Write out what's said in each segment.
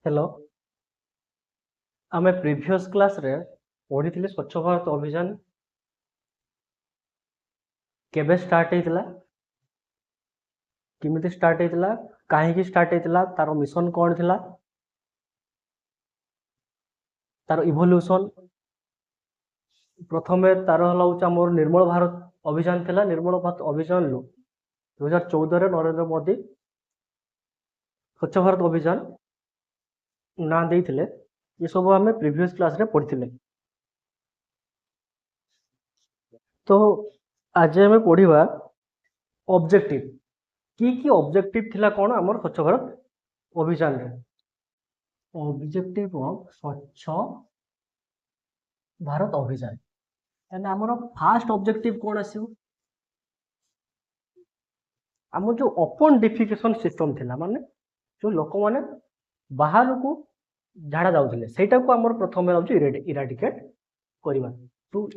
Hello. आमे previous class रे पढ़ी स्वच्छ भारत अभियान केबे स्टार्ट हेतिला, किमिति स्टार्ट हेतिला, काहेकि स्टार्ट हेतिला, तार मिशन कौन थिला, तार इवोल्यूशन। प्रथमे तार हलाउछ हमर निर्मल भारत अभियान थिला। निर्मल भारत अभियान लो 2014 रे नरेंद्र मोदी स्वच्छ भारत अभियान ना देइथिले। ये सब हमें प्रीवियस क्लास रे पढ़िथिले। तो आज हमें पढ़िबा ऑब्जेक्टिव की ऑब्जेक्टिव थिला कोन हमर स्वच्छ भारत अभियान रे। ऑब्जेक्टिव ऑफ स्वच्छ भारत अभियान एंड हमर फास्ट ऑब्जेक्टिव कोन आसीउ, हम जो ओपन डिफिकेशन सिस्टम थिला, माने जो लोक माने बाहर को झाड़ा जाउथिले सेटा को हमर प्रथमे आउछ इराडिकेट करिबा। To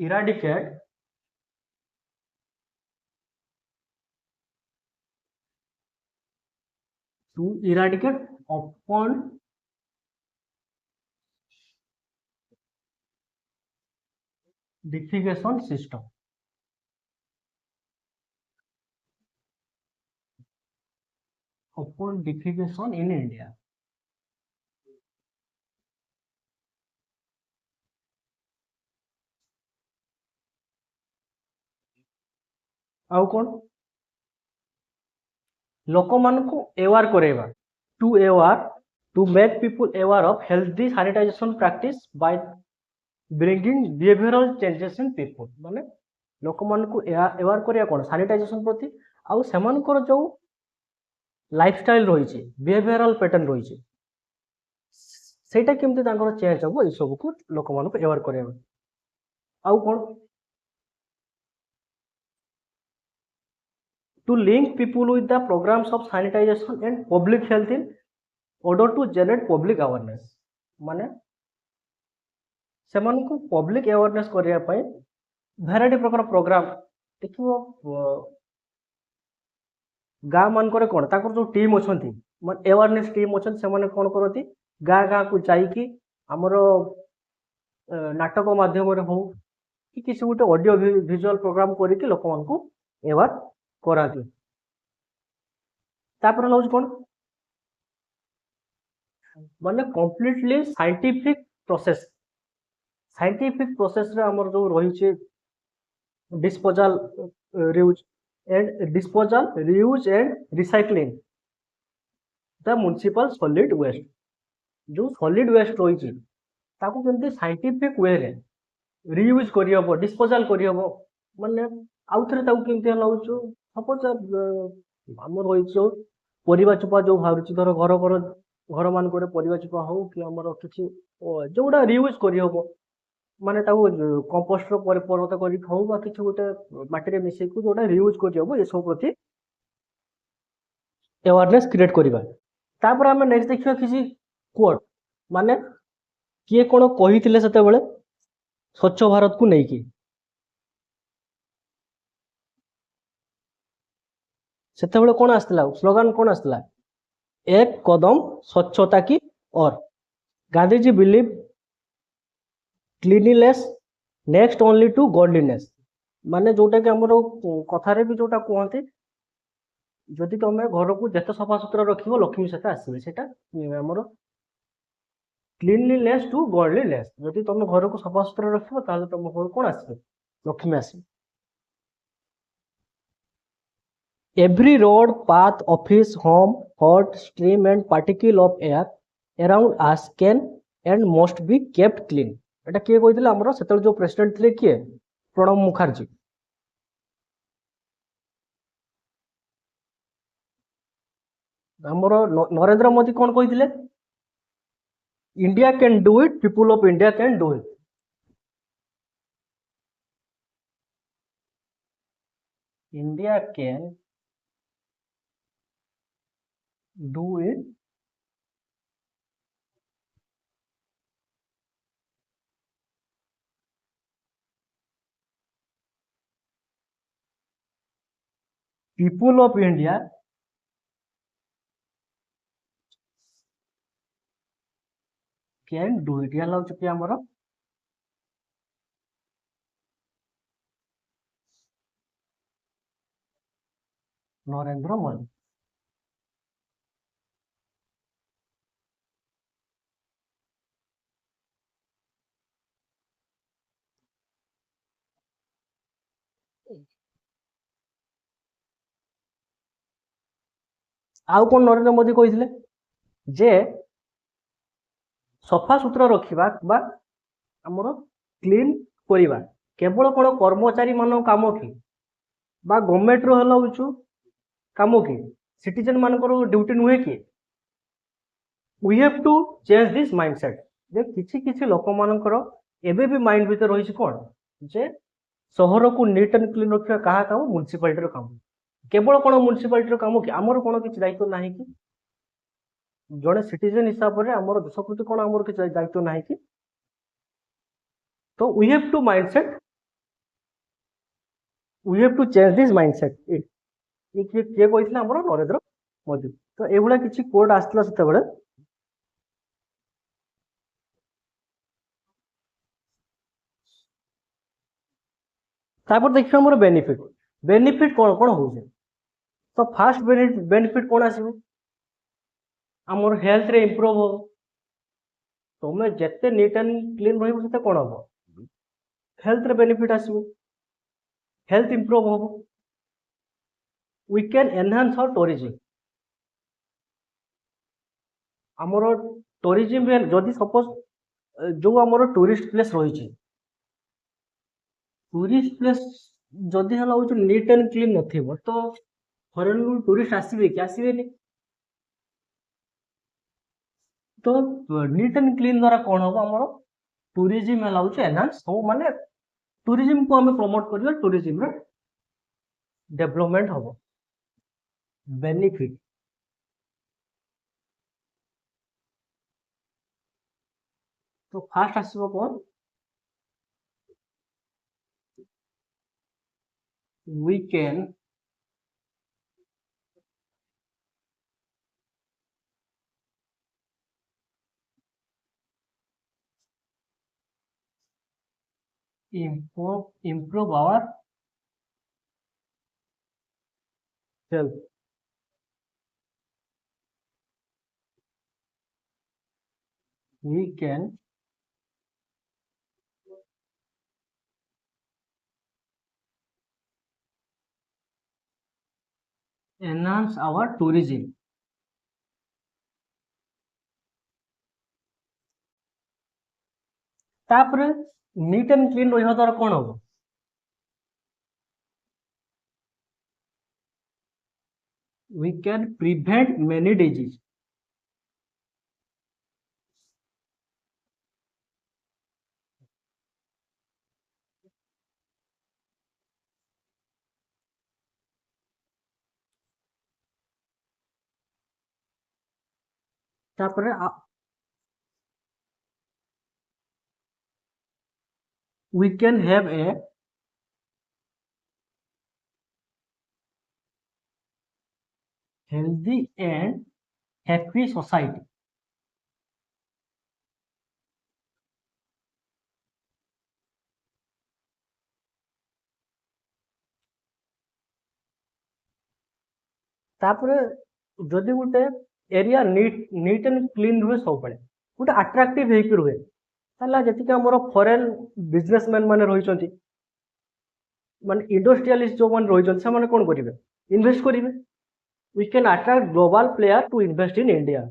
eradicate open defecation system. Open defecation in India. आउ कोन लोक मान को अवेयर करेबा। To make people aware of healthy sanitisation practice by bringing behavioural changes in people. माने लोक मान को अवेयर करिया कोन सैनिटाइजेशन प्रति आउ सेमानकर जो लाइफस्टाइल रही बिहेवियरल पैटर्न रही सेटा केमती तांकर चेंज हो ये सब को लोक मान को अवेयर करेबा। आउ कोन to link people with the programs of sanitization and public health in order to generate public awareness। माने सेमान को पब्लिक अवेयरनेस करिया पय वैरायटी प्रकार प्रोग्राम देखिबो। गाँ मान करे कोन ताकर जो टीम अछंती माने अवेयरनेस टीम अछन से माने कोन करती गाँ गाँ को जाई कि हमरो नाटक माध्यम रे हो कि किसी गोटे ऑडियो विजुअल प्रोग्राम करी कि लोक मान को अवेयर कराती। तापर लाउज कोन माने कंप्लीटली साइंटिफिक प्रोसेस रे हमर जो रही छे disposal reuse and recycling the municipal solid waste. जो सॉलिड वेस्ट रही छे ताको केमती साइंटिफिक वे रे रियूज करी हबो, डिस्पोजल करी हबो, माने आउ थरे ताको केमती लाउछ। सपोज हमर रही छे परिबा चुपा जो भारुची धर घर मान को परिबा चुपा हो कि हमर किछि जोडा रियूज करी हबो, माने ताको कंपोस्ट रो परिवर्तन करी खाऊ बा किछि गोटे माटी रे मिसै को जोडा रियूज करी हबो ए सब प्रति अवेयरनेस क्रिएट करिबा। तापर हम नेक्स्ट देखिबा किछि कोट माने किए कोन कहिथिले सेते बेले स्वच्छ भारत को नै कि सेते बेले कोन आस्तिला स्लोगन कोन आस्तिला एक कदम स्वच्छता की ओर। Gandhi ji believe cleanliness next only to godliness. माने जोटा कि हमर कथा रे भी जोटा कहते जदि तुम घर को जिते सफा सुतरा रखिबो लक्ष्मी सेते आसीबे सेटा हमर क्लीनलीनेस टू गॉडलीनेस। जदि तुम घर को सफा सुतरा रखिबो ताले तुम घर कोन आसीबे Lakshmi आसीबे। Every road, path, office, home, hut, stream and particle of air around us can and must be kept clean। एटा किए कहिथिले हमरो सेतल जो प्रेसिडेंट थिले किए प्रणब मुखर्जी। हमरो नरेंद्र मोदी कोन कहिथिले India can do it, people of India can do it. India can do it, people of India can do it या लाउच कि हमर नरेंद्र मोदी आउ कोन नरेंद्र मोदी कहिथिले जे सफा सुतरा रखिबा बा हमर क्लीन करिबा केवल कोन कर्मचारी मानो काम की बा गवर्नमेंट रो हला होचु काम की सिटीजन मानकर ड्यूटी नुहे कि we have to change this mindset जे किछि किछि लोक मानकर एबे भी माइंड भीतर रहिछि कोन जे सहर को नीट एंड क्लीन रखिबा कहा काम म्युनिसिपालिटी रो काम केवल कोन म्युनिसिपालिटी रो काम कि हमर कोन किछि दायित्व नाही कि जड़े सिटीजन हिसाब से आम देश प्रति कौन आम किसी दायित्व ना कि तो we have to mindset we have to change this mindset किए कहते आम नरेंद्र मोदी तो ये किसी कोड आसला से देखिए मोर बेनिफिट बेनिफिट कौन कौन हो तो फास्ट बेनिफिट कौन आसो आमर हेल्थ रे इम्प्रूव हो तुम जिते नीट एंड क्लीन रही कौन हम हेल्थ रे बेनिफिट आसो हेल्थ इम्प्रूव हो we can enhance our tourism आमर टूरिज्म जदि सपोज जो आमर टूरिस्ट प्लेस रही टूरिस्ट प्लेस जदि नीट एंड क्लीन नथिबो तो फॉरेन टूरिस्ट आसबे कि आसबेनी तो नीट एंड क्लीन द्वारा कौन हम आमर टूरिज्म है एनहांस हो माने टूरिज्म को हमें प्रमोट करबा टूरिज्म रे डेवलपमेंट हम बेनिफिट तो फास्ट आसबो कौन we can improve our health we can enhance our tourism तापर नीट एंड क्लीन रहा द्वारा कौन हम we can prevent many disease तापर we can have a healthy and happy society तापर जदि गोटे एरिया नीट एंड क्लीन रुहे सब बड़े गोटे अट्राक्टिव होकर रुहे जी आम फॉरेन बिजनेसमैन मैंने रही माने इंडस्ट्रियलिस्ट जो मैंने रही से कौन करेंगे इन्वेस्ट करेंगे we can attract global player to invest in India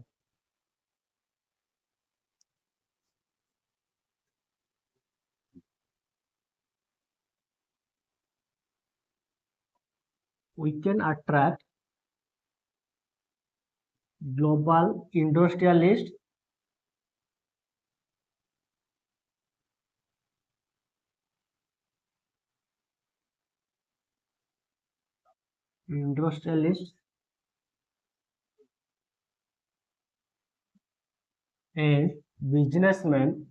we can attract global industrialists and businessmen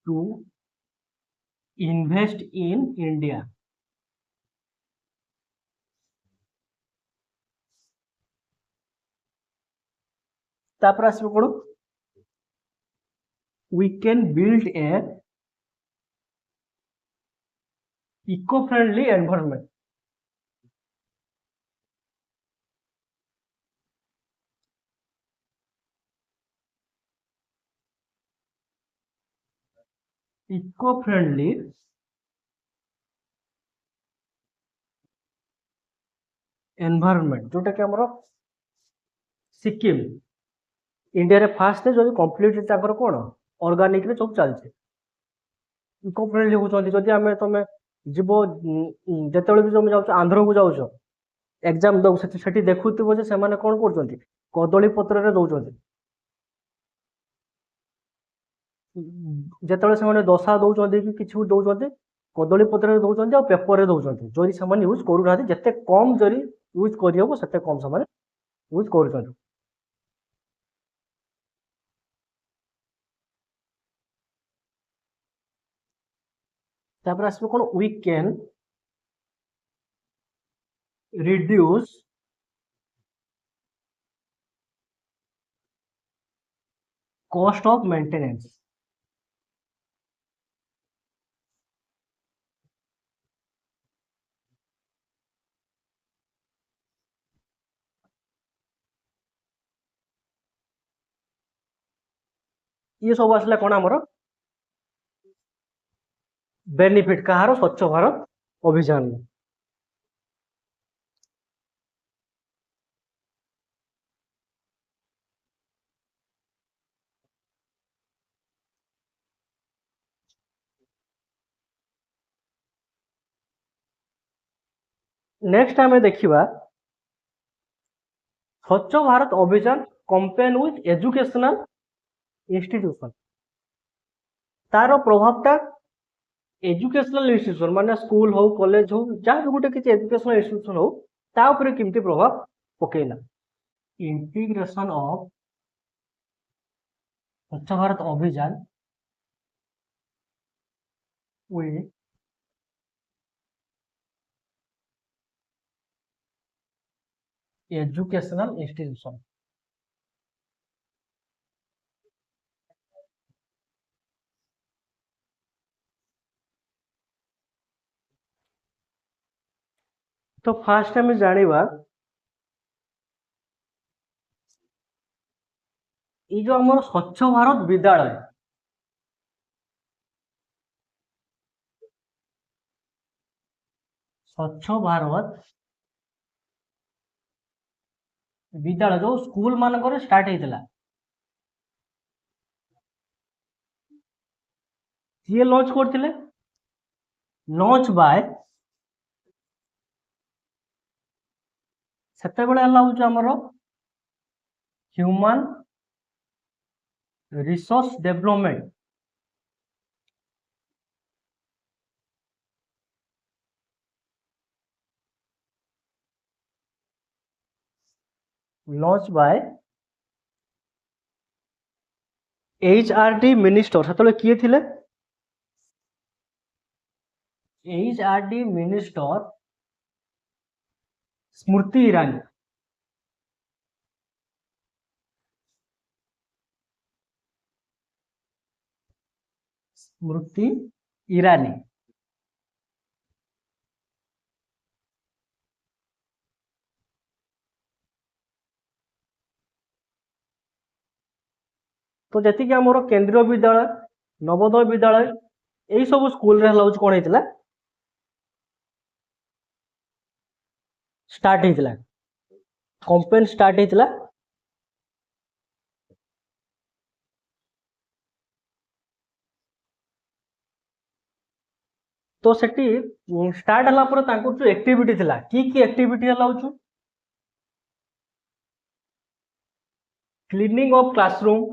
to invest in India तापर आसबो कोन we can build a eco-friendly environment. Eco-friendly environment जोटा कि हमरो सिक्किम इंडिया रे फास्ट है जो complete ताकर कोन organic रे सब चलছে इको फ्रेंडली होचंती जदि हमें तमे जीवो जेतेबेले भी तुम जाउछ आंध्र को जाउछ एग्जाम दउ सेठी देखुथिबो जे सेमाने कोन करचंती कदली पत्र रे दउचंती जेतेबेले सेमाने दशा दउचंती कि किछु दउचंती कदली पत्र रे दउचंती आ पेपर रे दउचंती जदि सेमाने यूज करू नाथि जते कम जरी यूज करियबो सेते कम सेमाने यूज करूचंती तापर आसबो कोन we can reduce cost of maintenance. ये सब आसला कोन हमर बेनिफिट कहार स्वच्छ भारत अभियान नेक्स्ट आम देखा स्वच्छ भारत अभियान कंपेन विथ एजुकेशनल इंस्टीट्यूशन तार प्रभावटा एजुकेशनल इंस्टीट्यूशन माने स्कूल हो कॉलेज हो जहाँ भी गोटे किसी एजुकेशनल इंस्टीट्यूशन हो ता ऊपर केमती प्रभाव पकेला इंटीग्रेशन ऑफ स्वच्छ भारत अभियान with educational institution. तो फास्ट आम जानिबा ये जो हमर स्वच्छ भारत विद्यालय स्वच्छ भारत विद्यालय जो स्कूल मानकर स्टार्ट होता ये लॉन्च करथिले लॉन्च बाय सेते बेले हला होछ हमर human resource development launch by HRD minister सेते किए थिले एचआरडी मिनिस्टर स्मृति ईरानी स्मृति ईरानी तो जति कि हमर केंद्रीय विद्यालय नवोदय विद्यालय यही सब स्कूल रे हलाउच कोन हेतला स्टार्ट हेतला कंपेन स्टार्ट हेतला तो सेठी स्टार्ट हला पर तांको जो एक्टिविटी थिला की एक्टिविटी हलाउच cleaning of classroom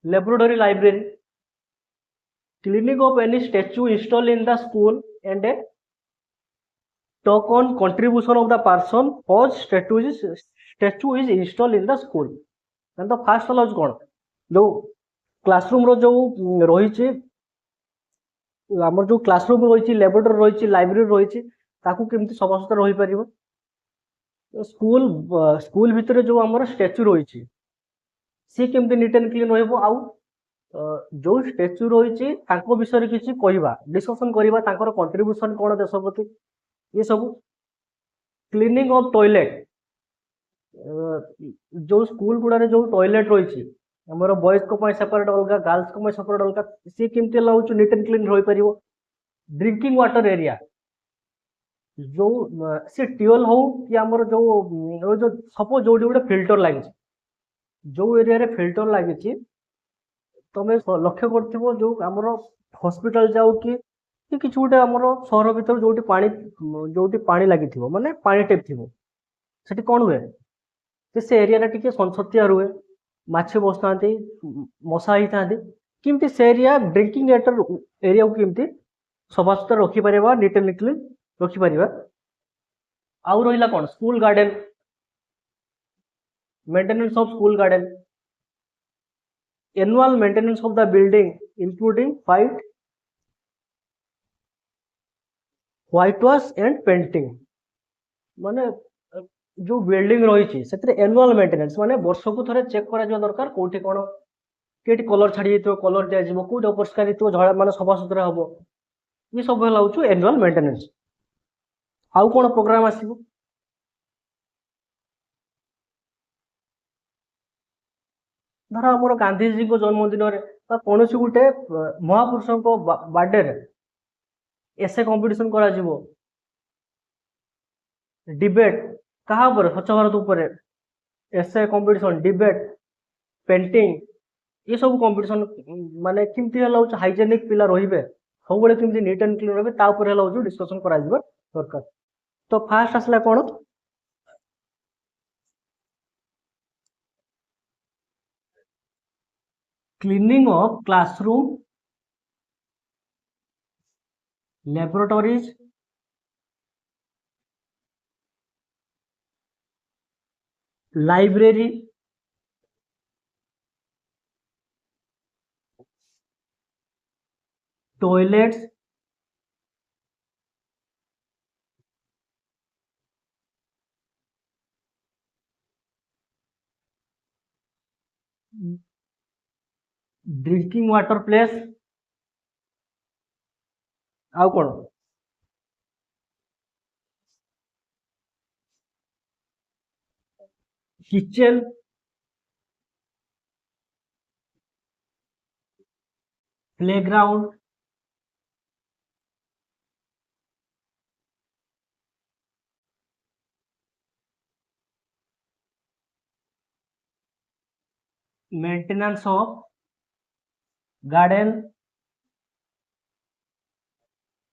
laboratory library cleaning of any statue installed in the school and a talk on contribution of the person whose statue is installed in the school then the first allows कोन जो classroom रो जो रही छि हमर जो classroom रही छि laboratory रही छि लाइब्रेरी रही छि ताकू केमती सफासुतरा रही परिबो स्कूल स्कूल भितर जो हमर स्टैच्यू रही छि सी केमती नीट एंड क्लीन रहइबो आउ जो स्टेच्यू रही विषय किसी कहवा डिस्कसन करवा कंट्रीब्यूशन कौन देश प्रति ये सब क्लीनिंग ऑफ टॉयलेट जो स्कूल गुड़ा जो टॉयलेट रही आमर बॉयज को सेपरेट अलग गर्ल्स को सेपरेट अलग सी केमती लाउच नीट एंड क्लीन रही पार ड्रिंकिंग वाटर एरिया जो सी ट्यूबवेल हो कि आमर जो सपोज जो गोटे फिल्टर लगी जो एरिया रे फिल्टर लगी तुम लक्ष्य कर जो आमर हॉस्पिटल जाऊ कि किसी गोटे आमर सहर भर जो पानी लगी माने पानी टेप थी से कौन हुए से एरिया टे सनसतिया रुए माछी बसता मशा होता किमती से एरिया ड्रिंकिंग वाटर एरिया को किमती सफा सुतरा रखिपर नीट एंड क्लीन रखिपर आउ रहा कौन school garden maintenance of school garden annual maintenance of the building including white wash and painting माने जो बिल्डिंग रही एनुअल मेंटेनेंस माने वर्ष को थोड़े चेक करा दरकार कोठी कौन केटी कलर छाड़ी कलर दिज्व कौट अपरिष्कार झड़ा माने सफा सुतरा हम ये सब हूँ एनुअल मेंटेनेंस आउ कौन प्रोग्राम आसो धर आम गांधीजी को जन्मदिन कौन गोटे महापुरुषों बर्थडे एसे कंपटीशन करा डिबेट कहा स्वच्छ भारत उपर एसे कंपटीशन डिबेट पेंटिंग ये सब कंपटीशन माने किमती हाइजेनिक पिला रहिबे सब बड़े किमती नीट एंड क्लीन रहिबे ता ऊपर डिस्कशन करा दरकार तो फास्ट आसला कौन cleaning of classroom laboratories library toilets drinking water place आउ कौन kitchen playground maintenance of garden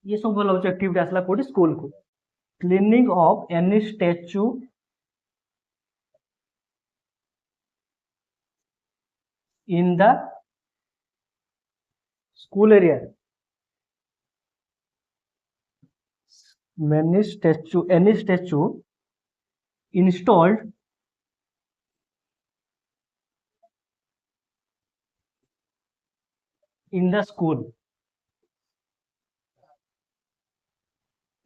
ये सब भल एक्टिविटी आसला कोठी स्कूल को cleaning of any statue in the school area any statue installed in the school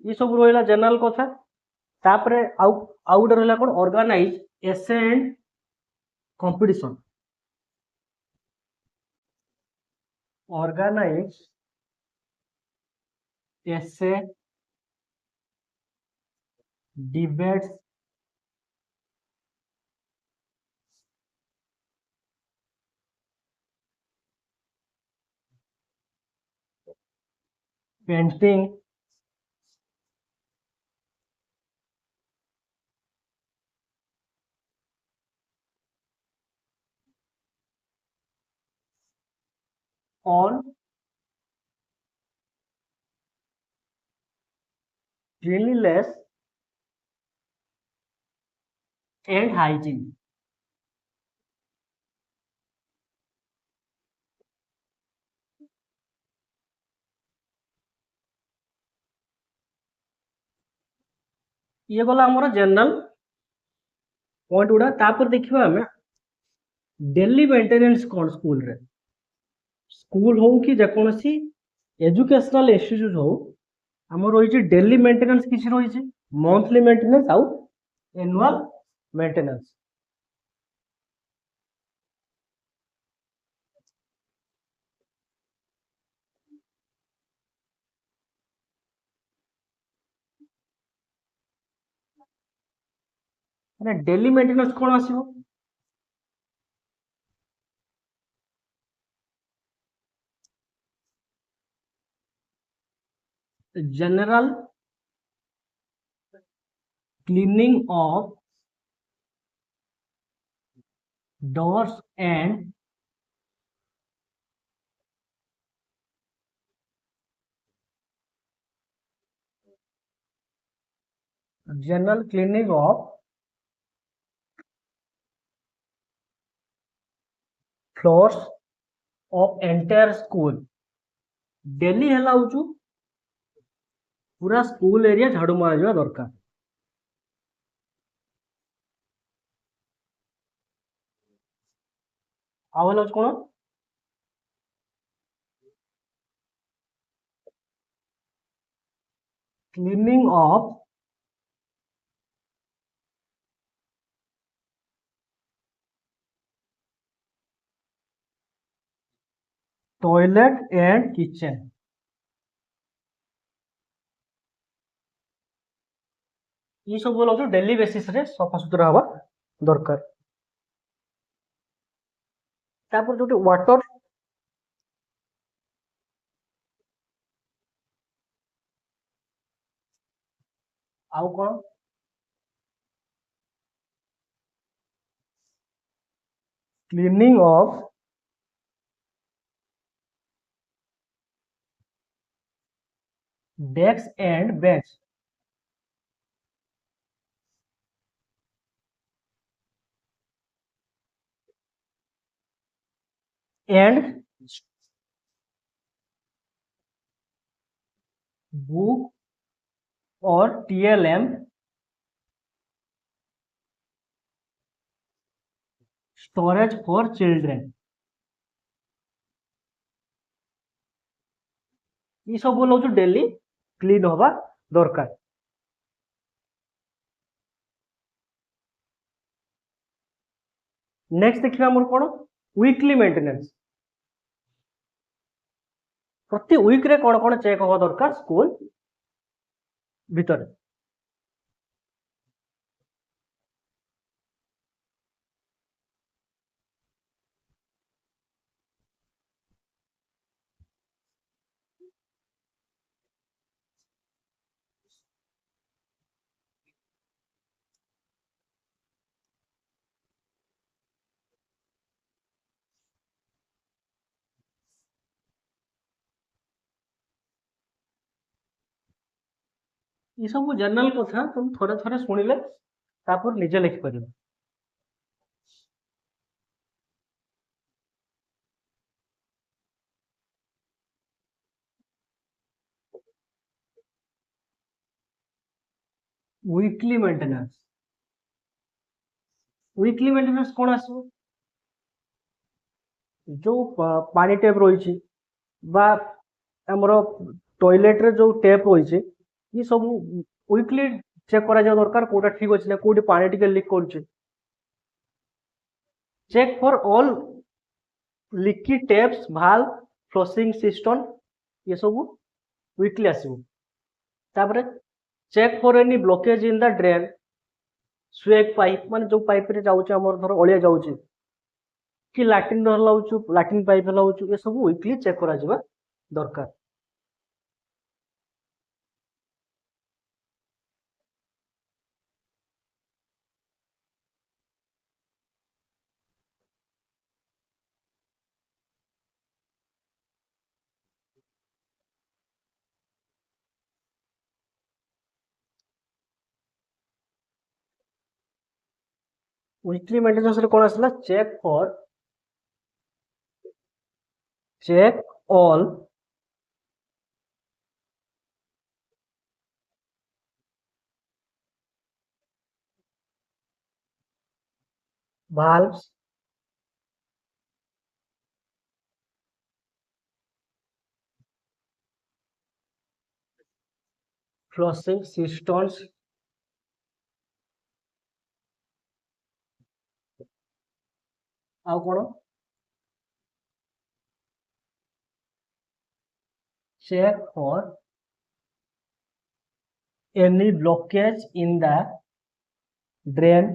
ये सब रहा जनरल कथा तापरे आउ गोटे रहा कौन ऑर्गेनाइज एसे एंड कंपटीशन ऑर्गेनाइज एसे debates painting on cleanliness and hygiene ये गला हमर जनरल पॉइंट गुड़ा तापर देखिबा हमें डेली मेंटेनेंस कौन स्कूल रे स्कूल हो कि जेकोसी एजुकेशनल इंस्टीट्यूट हो आम रही डेली मेंटेनेंस किसी रही मंथली मेंटेनेंस आउ एनुअल मेंटेनेंस ମାନେ ଡେଲି ମେଣ୍ଟେନାନ୍ସ କ'ଣ ଆସିବ? general cleaning of doors and general cleaning of floors of entire school daily है पूरा स्कूल एरिया झाड़ू मारा दरकार। आउ कौन cleaning of toilet and kitchen ये सब बोला डेली बेसिस रे सफा सुतरा हवा दरकार। तापर जो वाटर आउ कौन cleaning of desk and bench and book और TLM स्टोरेज फॉर चिल्ड्रेन ये सब बोला डेली क्लीन हवा दरकार। नेक्स्ट देखिए आमर कौन वीकली मेंटेनेंस प्रति वीक रे कौन कौन चेक हवा दरकार स्कूल भीतर। ये सब जनरल कथा तुम थोड़े थोड़े शुणिले तापर निजे लिखि पार। वीकली मेंटेनेंस कौन आसो जो पानी टैप रही टॉयलेट रे जो टैप रही ये सब वीकली चेक करा जाय दरकार कोटा ठीक अछि ना कोटी पानी टिके लीक करछ। Check for all leaky taps valve flushing system ये सब वीकली आसीबो। तापर check for any blockage in the drain sewage pipe माने जो पाइप रे जाउछ हमर धर ओलिया जाउछ कि लैट्रिन लाउछ लैट्रिन पाइप लाउछ ये सब वीकली चेक करा जिबा दरकार। वीकली मेंटेनेंस रे कोन आसला check all valves flushing systems आउ कौन check for any blockage in the drain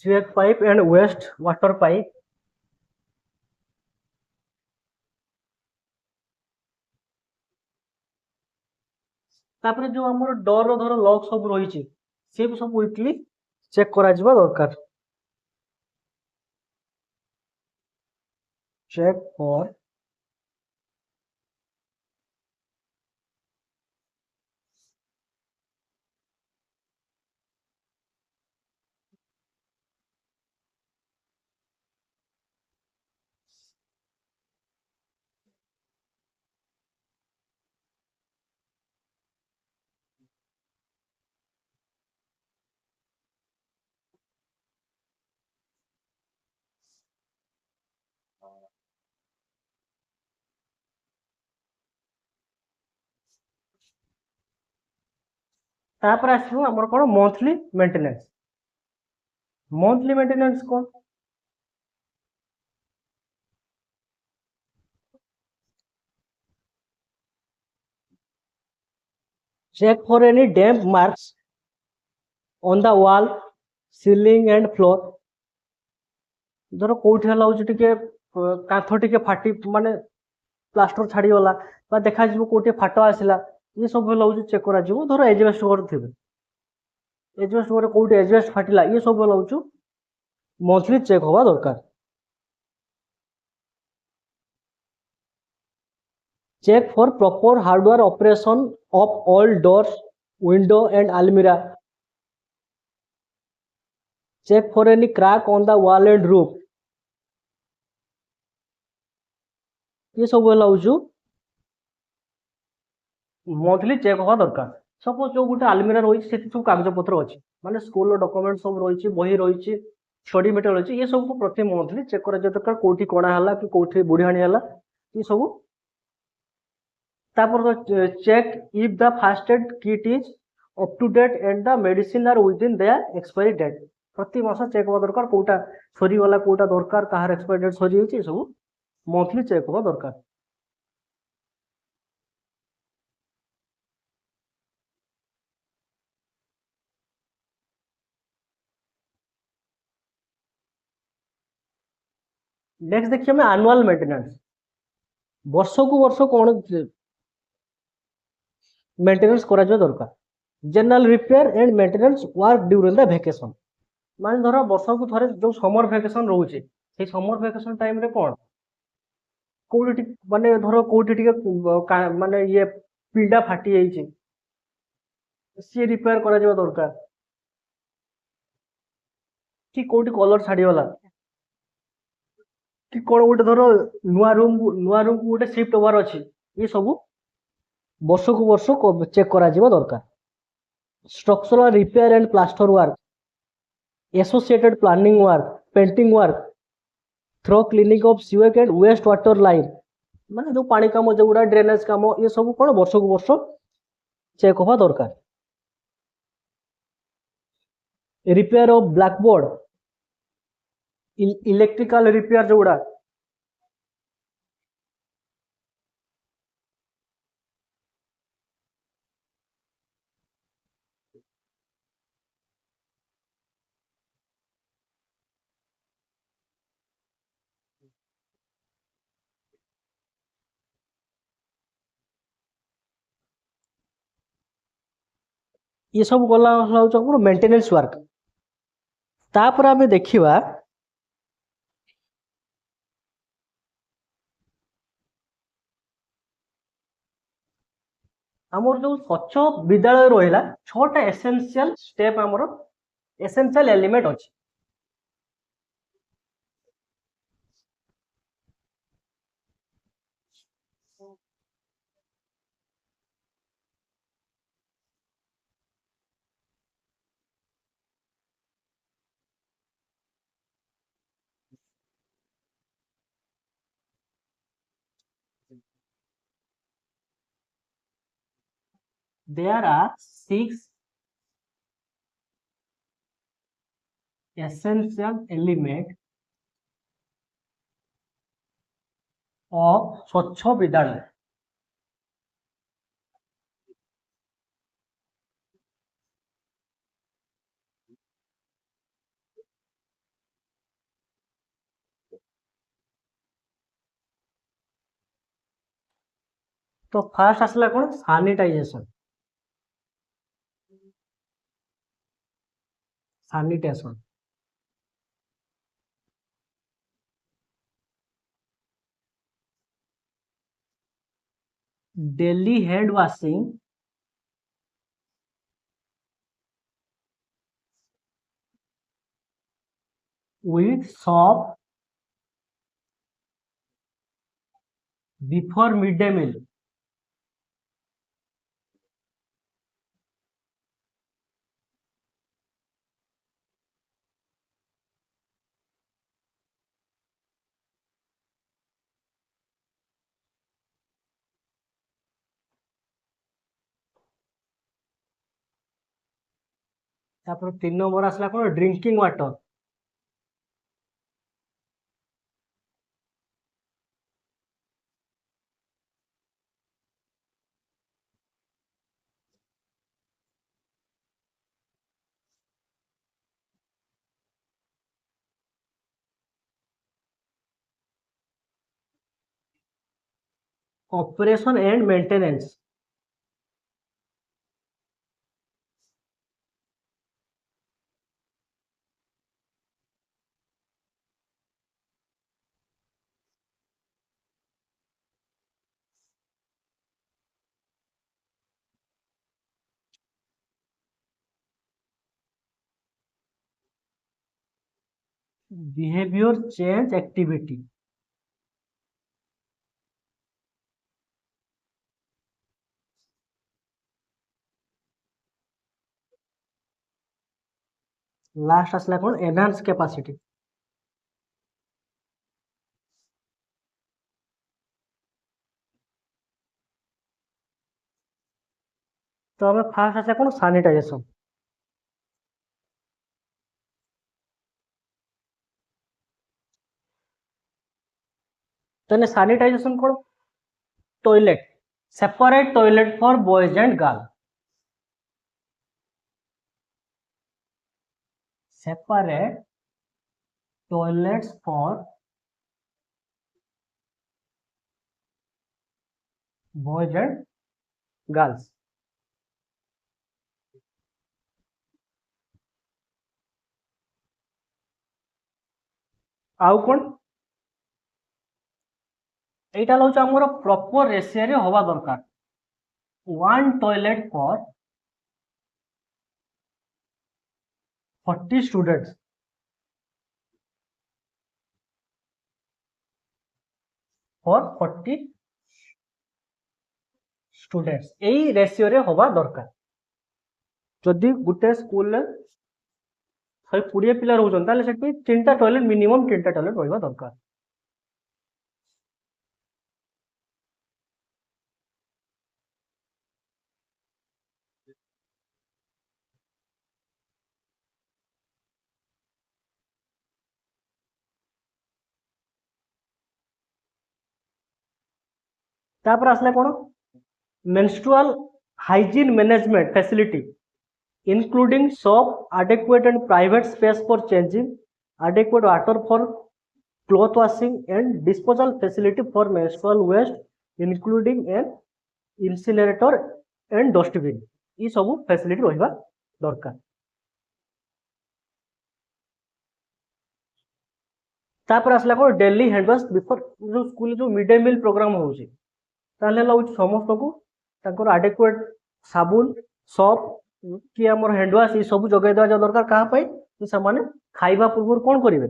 sewage pipe and waste water pipe. तापर जो आमर डोर धर लॉक सब रही सी सब वीकली चेक करा दरकार। चेक फॉर तापर आसो आमर कौन मंथली मेंटेनेंस। मंथली मेंटेनेंस कौन check for any damp marks on the wall ceiling and floor. धर कौटी टे कांथ टे फाटी माने प्लास्टर छाड़ीगला देखा कौटे फाट आसला ये सब हूँ चेक करा धर एजबेस्ट घर थे एजबेस्ट घर कौटे एजबेस्ट फाटिला ये सब हूँ मंथली चेक हवा दरकार। Check for proper hardware operation of all doors window and अलमीरा। Check for any crack on the wall and roof ये सब हूँ मंथली चेक हवा दरकार। सपोज जो गोटे आलमीरा रही सब कागज पत्र अच्छी माने स्कूल डॉक्यूमेंट सब रही बही रही स्टडी मटेरियल अच्छी ये सब प्रति मंथली चेक करा दरकार कौटी कणा है कि कौटी बुढ़ाणी है ये सब। तापर check if the first aid kit is up to date and the medicine are within their expiry date. प्रति मास चेक हवा दरकार कौटा सरीगला कौटा दरकार कहार एक्सपायरी डेट सरी जाइए सब मंथली चेक हवा दरकार। नेक्स्ट देखिए हमें एनुअल मेंटेनेंस। वर्ष को वर्ष कौन मेंटेनेंस करा दरकार। General repair and maintenance work during the vacation मान धर वर्ष को थे जो समर वेकेशन रोचे से समर वेकेशन टाइम रे कौन कौटी माने धर कौटी टे माने ये पिंडा फाटी जाइए सी रिपेयर करा दरकार कि कौटी कलर छाड़ीगला कि कौन गोटे धर नुआ रूम को गोटे शिफ्ट होवार अच्छी ये सब वर्ष को वर्ष चेक करा दरकार। Structural repair and plaster work associated planning work painting work through cleaning of sewage and waste water line माने जो पानी काम जो गुड़ा ड्रेनेज काम ये सब कौन वर्ष को वर्ष चेक हवा दरकार। Repair of blackboard electrical repair जो गुड़ा ये सब गला मेंटेनेंस वर्क। तापर आमे देखिबा आमर जो स्वच्छ विद्यालय रहा 6टा एसेंशियल स्टेप आमर एसेंशियल एलिमेंट अच्छी। There are 6 essential elements of स्वच्छ विद्यालय। तो फास्ट आसला कौन sanitisation sanitation daily hand washing with soap before midday meal तापर 3 नंबर आसला कौन drinking water operation and maintenance behaviour change activity last आसला कौन एनहांस कैपेसिटी तो हमें फास्ट आसला कौन सैनिटाइजेशन तो सैनिटाइजेशन कौन toilet separate toilet for boys and girl separate toilets for boys and girls आउ कौन एटा हूँ आमर प्रॉपर रेशियो रे हवा दरकार 1 toilet for 40 students for 40 students यही रेशियो रे हवा दरकार जदि गोटे स्कूल 120 पिला रोचन ताले सेठी 3टा टॉयलेट मिनिमम 3टा टॉयलेट रहिबा दरकार तापर आसला कोन menstrual hygiene management facility including soap, adequate and private space for changing, adequate water for cloth washing and disposal facility for menstrual waste, including an incinerator and dustbin. ये सब facility रहिबा दरकार तापर आसला कोन डेली हैंड वॉश बिफोर जो school जो mid day meal programme होउची ताले लाउच समस्त को ताकर एडेक्वेट साबुन सॉप कि हमर हैंड वॉश ये सब जगह दवा दरकार कहा पाई कि सामाने खाइबा पूर्व कोन करिवे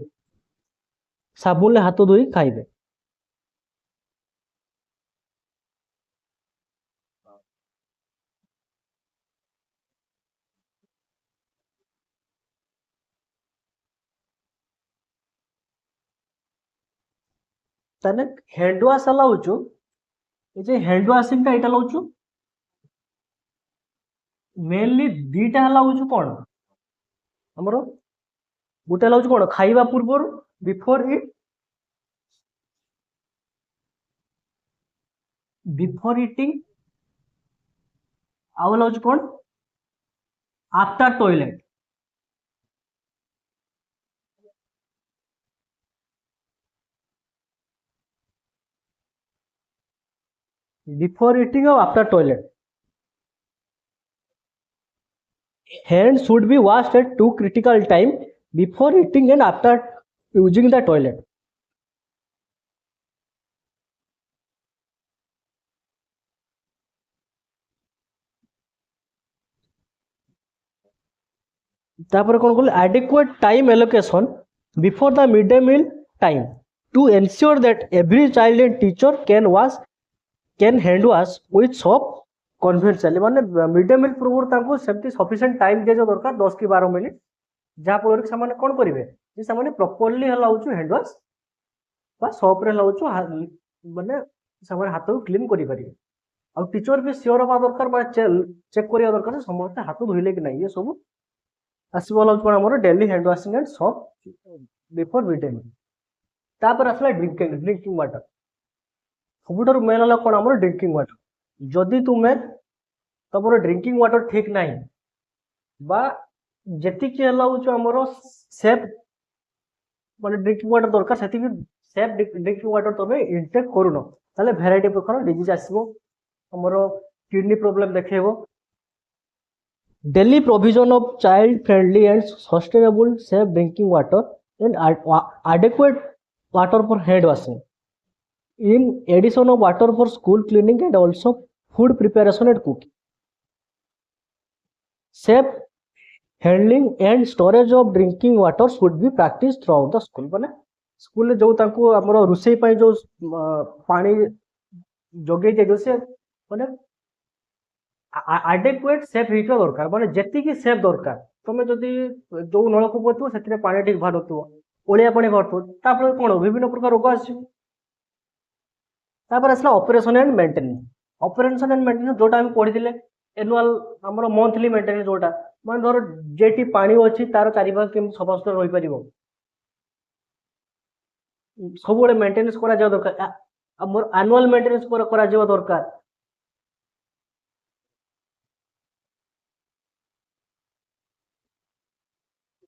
साबुन ले हाथ धोई खाइबे ताने हैंड वॉश लाउचु ए जे हैंड वॉशिंग का एटा लाउचु मेनली दीटा लाउचु कोन हमरो गोटे लाउचु कोन खाइबा पूर्व बिफोर इटिंग आउ लाउचु कोन after toilet Before eating or after toilet. Hands should be washed at two critical time before eating and after using the toilet. तापर कौन कहले adequate time allocation before the midday meal time to ensure that every child and teacher can hand wash with soap conventionally माने mid day meal पूर्व तांको सेमती sufficient time दिया दरकार 10 की 12 मिनिट जहाँ फल कि से कौन करेंगे से प्रॉपर्ली हलाउछु हैंड वाश बा सोप रे हलाउछु माने से हाथ को क्लीन करि परिबे आ टीचर भी श्योर हवा दरकार माने चेक करिया दरकार समस्त हाथ धोइले कि नहीं ये सब आसब हलाउछु हमर daily hand washing and soap before mid day meal तापर आसला ड्रिंकिंग वाटर सबुठार मेन हला कौन हमर ड्रिंकिंग वाटर जदि तुम्हें तुम ड्रिंकिंग वाटर ठीक नहीं बा जेतिकी हलाउछु हमर सेफ माने ड्रिंकिंग वाटर दरकार सेतिकी सेफ ड्रिंकिंग वाटर तुम इनटेक करूनो ताले भेराइटी प्रकार डिजीज आसबो हमर किडनी प्रॉब्लम देखेबो daily provision of child friendly and sustainable safe drinking water and adequate water for hand washing in addition of water for school cleaning and also food preparation and cooking safe handling and storage of drinking water should be practiced throughout the school माने school रे जो तांको हमरो रुसई पई जो पानी जोगे जे जो से माने adequate safe हिटवा दरकार माने जेति की सेफ दरकार तमे जदी जो नलकूप होतो सेतिरे पानी ठीक भाडतो ओलिया पानी भरतो तापर कोन विभिन्न प्रकार रोग आसी तापर असला ऑपरेशन एंड मेंटेनेंस जोटा हम पढ़ी दिले एनुअल हमरो मंथली मेंटेनेंस जोटा माने धर जेटी पानी अछि तार चारि भाग केम सफासुतर होई परिबो सब बड़े मेंटेनेंस करा जा दरकार हमर एनुअल मेंटेनेंस करा जा दरकार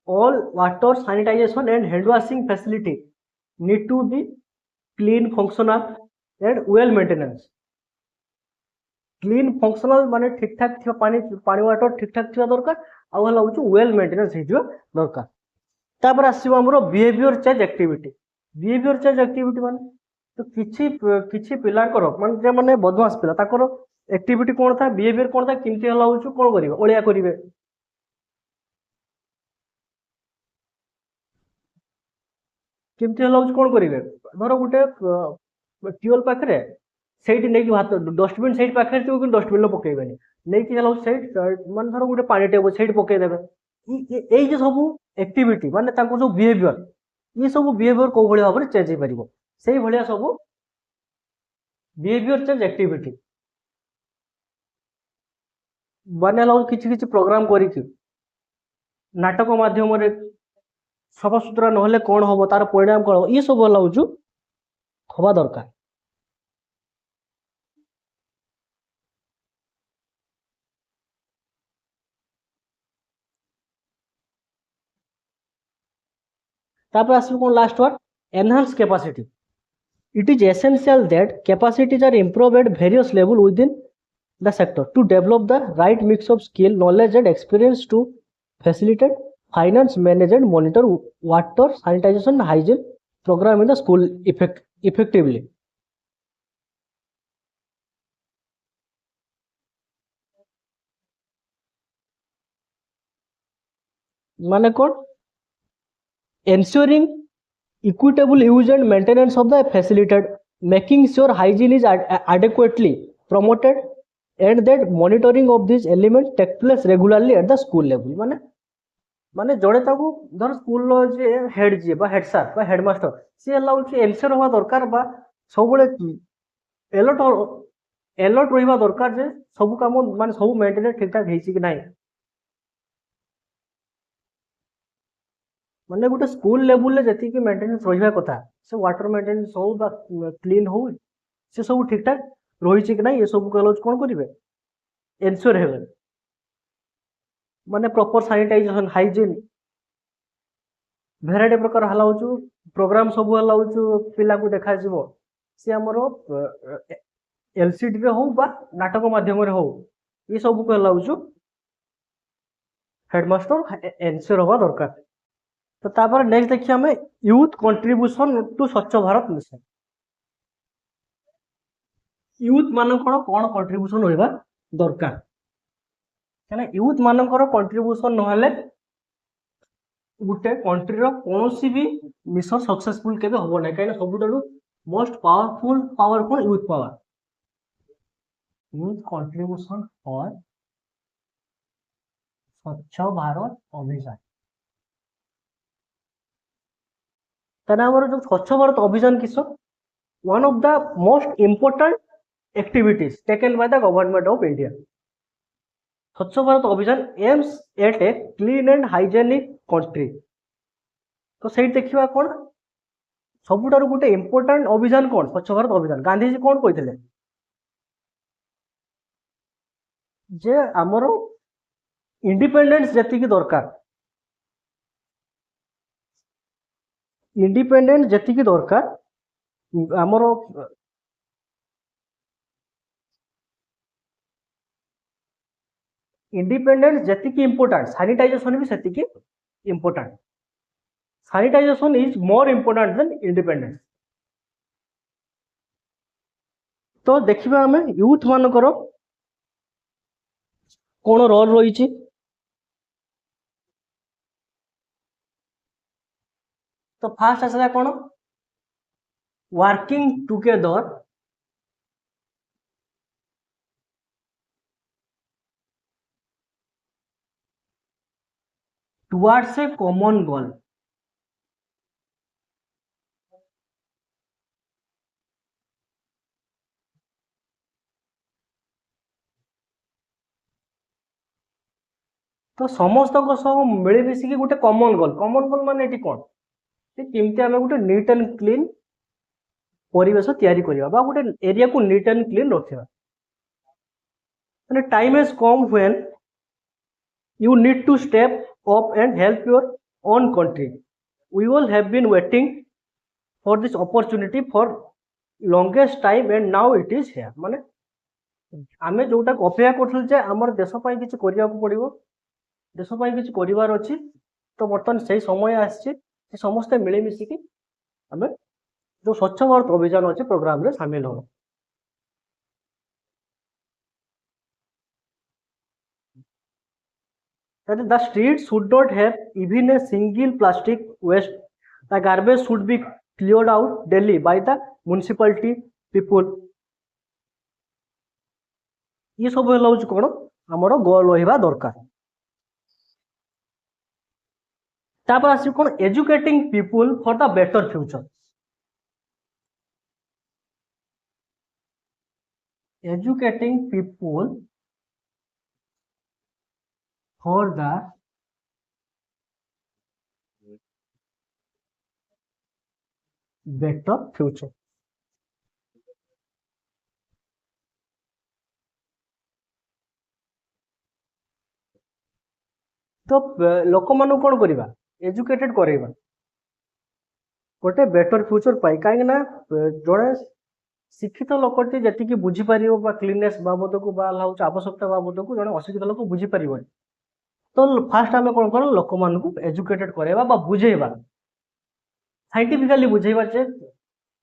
all water sanitization and hand washing facility need to be clean functional and well maintenance clean functional माने ठीक ठाक थिबा पानी वाटर ठीक ठाक थिबा दरकार आ हला होछु well maintenance हिजो दरकार तापर आसीबो हमरो बिहेवियर चेंज एक्टिविटी माने तो किछि पिला करो माने बदमाश पिला ताकर एक्टिविटी कोन था बिहेवियर कोन था किमती हला होछु कोन करिवे ओलिया करिवे केमती हला कौन करेंगे धर गोटे ट्यूबवेल पाखे से हाथ डस्टबिन से पाखे थी डस्टबिन पकईबे नहीं मान धर गोटे पानी टेब से पकईदे ये सब एक्टिविटी माने जो बिहेवियर ये सब बिहेवियर कौ भाव में चेंज हो पार से भाया सब बिहेवियर चेंज एक्टिविटी माने किसी प्रोग्राम करी नाटक माध्यम सफासुतरा नहले कौन हम तार परिणाम कौन हम ये सब हवा दरकार तापर आसबो कौन last word enhance capacity it is essential that capacities are improved at various level within the sector to develop the right mix of skill knowledge and experience to facilitate finance manage and monitor water sanitization hygiene program in the school effectively माने कौन ensuring equitable use and maintenance of the facilitated making sure hygiene is adequately promoted and that monitoring of these elements take place regularly at the school level माने जड़े धर school head जी head सार headmaster सी ensure हवा दरकार सब alert रहा दरकार जे सब काम माने सब मेंटेनेंस ठीक ठाक है कि नहीं माने गोटे स्कूल लेवल जी मेंटेनेंस रहा कथा से वाटर मेंटेनेंस हो क्लीन हो से सब ठीक ठाक रही कि नहीं ये सब कौन करेंगे एनश्योर हे माने प्रॉपर सैनिटाइजेशन हाइजीन भेराइटी प्रकार हला प्रोग्राम सब हला पिला को देखा सी आमर एलसीडी रे हो बा नाटक माध्यम रे हो ये सब को लाउछु हेडमास्टर एनसीओर हवा दरकार। तो तापर नेक्स्ट देखिए हमें यूथ कंट्रीब्यूशन टू स्वच्छ भारत मिशन। यूथ मानकर कौन कंट्रीब्यूशन होइबा दरकार कहना यूथ मानकर कंट्रीब्यूशन नहले गोटे कंट्री रो कोनोसी भी मिशन सक्सेसफुल केबे होबो नै काहे सबुठारु मोस्ट पावरफुल पावर कोन youth power. Youth contribution for Swachh Bharat अभियान कहना हमर जो स्वच्छ भारत अभियान किस one of the most important activities taken by the government of India. स्वच्छ भारत अभियान aims at a clean and hygienic country. तो सही देखिबा कोन सबुठारु गोटे इंपोर्टेंट अभियान कोन स्वच्छ भारत अभियान गांधी जी कोन कहिथिले जे हमरो इंडिपेंडेंस जति की दरकार इंडिपेंडेंस जति की दरकार हमरो इंडिपेंडेंस जति की इंपोर्टेंट सैनिटाइजेशन भी सेति की important. Sanitisation is more important than independence. तो देखिबा हमें यूथ मानकर कोन रोल रही तो फास्ट आसला कोन working together towards a common goal. तो समस्त मिलमिशिकी गोटे कॉमन गोल माने एटी कोन केमती आम गोटे नीट एंड क्लीन परिवेश तैयारी करबा बा गोटे एरिया को नीट एंड क्लीन रखिबा माने time has come when you need to step up and help your own country. We all have been waiting for this opportunity for longest time and now it is here माने आमे जोटा अपेक्षा करथल जे हमर देश पई किछ करिया को पड़िबो देश पई किछ करिवार अछि तो बर्तमान सही समय आछि समस्ते मिलमिशिकी आमे जो स्वच्छ भारत अभियान अच्छे प्रोग्राम रे शामिल हो। The street should not have even a single plastic waste. The garbage should be cleared out daily by the municipality people. ये सब हलाउछ कोन हमरो गोल होइबा दरकार। तापर आसी कोन educating people for the better future. Educating people for the better future। तो लोक मानु कोन करिबा एजुकेटेड करेबा गोटे बेटर फ्यूचर पाई कहीं ना जड़े शिक्षित लोकटी जी बुझीपर क्लीननेस बाबद को आवश्यकता बाबद को जड़े अशिक्षित लोक बुझीपर तो फास्ट आम कौन कर लोक मान एजुकेटेड करवा बुझेबा साइंटिफिकाली बुझेबा जे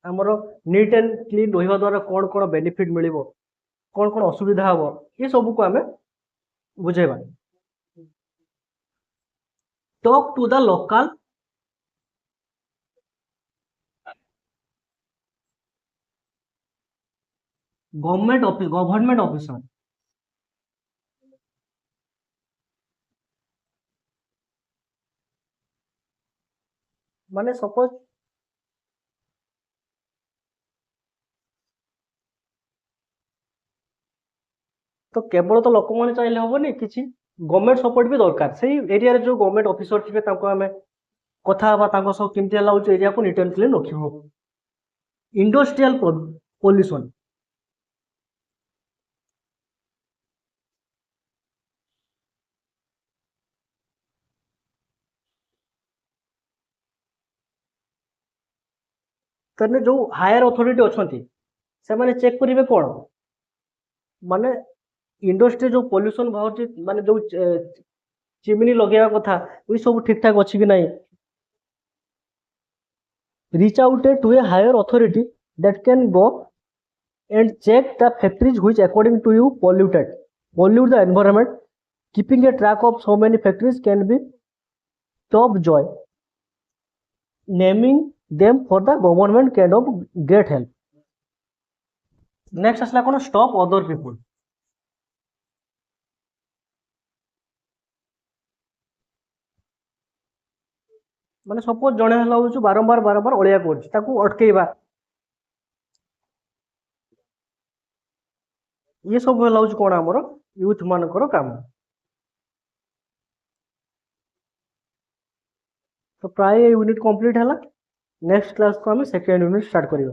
आमर नीट एंड क्लीन रहा द्वारा कौन कौन बेनिफिट मिल कौन कौन असुविधा हम ये सब को आम बुझेबा। Talk to the local government officer माने सपोज तो केवल तो लोक मैंने चाहिए हेनी कि गवर्नमेंट सपोर्ट भी दरकार से एरिया जो गवर्नमेंट ऑफिसर थे आम कथा केमती एरिया को नीट एंड क्लीन रख। इंडस्ट्रियल पॉल्यूशन जो हायर अथॉरिटी अच्छा से चेक करेंगे कौन माने इंडस्ट्री जो पॉल्यूशन बाहर माने जो चिमनी लगेवा कथा ये सब ठीक ठाक अच्छी कि नहीं reach out to a higher authority that can go and check the factories which according to you pollute the environment. Keeping a track of so many factories can be top joy. Naming them for the government kind of great help. Next asla kono stop other people. ମାନେ suppose ଜଣେ ହେଲା ହଉଛି ବାରମ୍ବାର ଅଳିଆ କରୁଛି ତାକୁ ଅଟକେଇବା ये सब ହେଲା ହଉଛି କଣ ଆମର ୟୁଥ ମାନଙ୍କର କାମ तो प्राय यूनिट कंप्लीट है नेक्स्ट क्लास को हम सेकेंड यूनिट स्टार्ट करियो